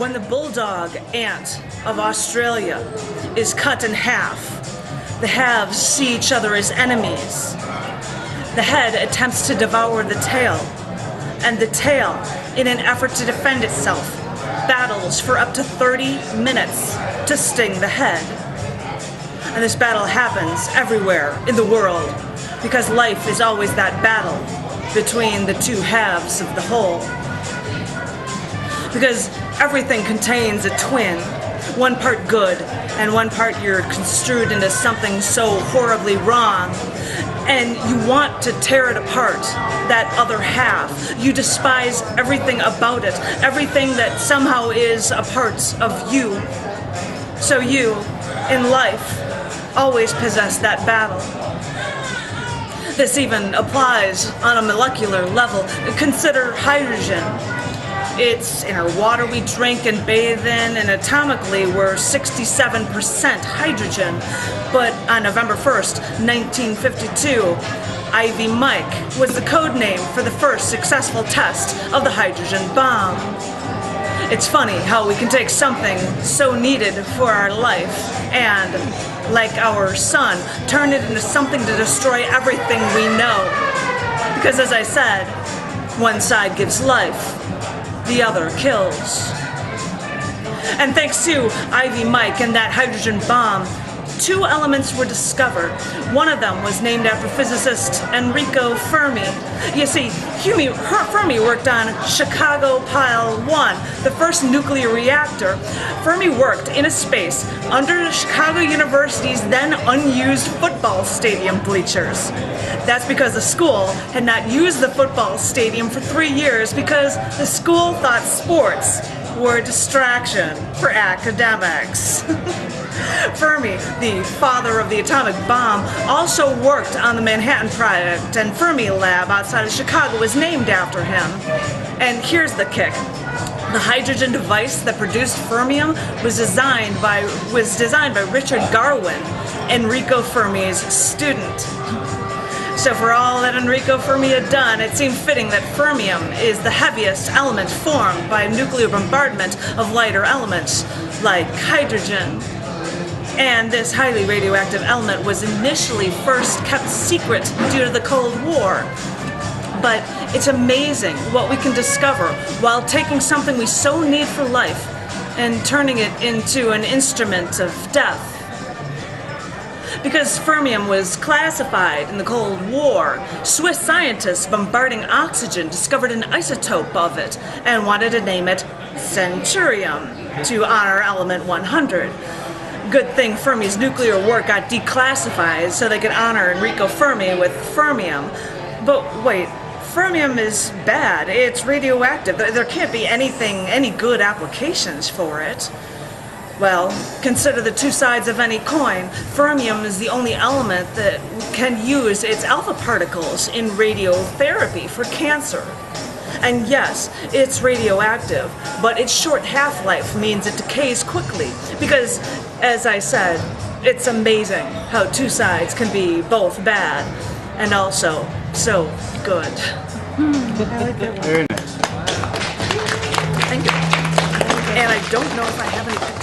When the bulldog ant of Australia is cut in half, the halves see each other as enemies. The head attempts to devour the tail, and the tail, in an effort to defend itself, battles for up to 30 minutes to sting the head. And this battle happens everywhere in the world, because life is always that battle between the two halves of the whole. Because everything contains a twin, one part good and one part you're construed into something so horribly wrong, and you want to tear it apart, that other half. You despise everything about it, everything that somehow is a part of you. So you, in life, always possess that battle. This even applies on a molecular level. Consider hydrogen. It's in our water we drink and bathe in, and atomically we're 67% hydrogen. But on November 1st, 1952, Ivy Mike was the code name for the first successful test of the hydrogen bomb. It's funny how we can take something so needed for our life and, like our sun, turn it into something to destroy everything we know. Because as I said, one side gives life, the other kills. And thanks to Ivy Mike and that hydrogen bomb, 2 elements were discovered. One of them was named after physicist Enrico Fermi. You see, Fermi worked on Chicago Pile 1, the first nuclear reactor. Fermi worked in a space under Chicago University's then unused football stadium bleachers. That's because the school had not used the football stadium for 3 years because the school thought sports were a distraction for academics. Fermi, the father of the atomic bomb, also worked on the Manhattan Project, and Fermi Lab outside of Chicago was named after him. And here's the kick. The hydrogen device that produced Fermium was designed by Richard Garwin, Enrico Fermi's student. So for all that Enrico Fermi had done, it seemed fitting that fermium is the heaviest element formed by nuclear bombardment of lighter elements, like hydrogen. And this highly radioactive element was initially first kept secret due to the Cold War. But it's amazing what we can discover while taking something we so need for life and turning it into an instrument of death. Because fermium was classified in the Cold War, Swiss scientists bombarding oxygen discovered an isotope of it and wanted to name it Centurium to honor element 100. Good thing Fermi's nuclear work got declassified so they could honor Enrico Fermi with fermium. But wait, fermium is bad. It's radioactive. There can't be any good applications for it. Well, consider the 2 sides of any coin. Fermium is the only element that can use its alpha particles in radiotherapy for cancer. And yes, it's radioactive, but its short half-life means it decays quickly because, as I said, it's amazing how 2 sides can be both bad and also so good. Very nice. Thank you. And I don't know if I have any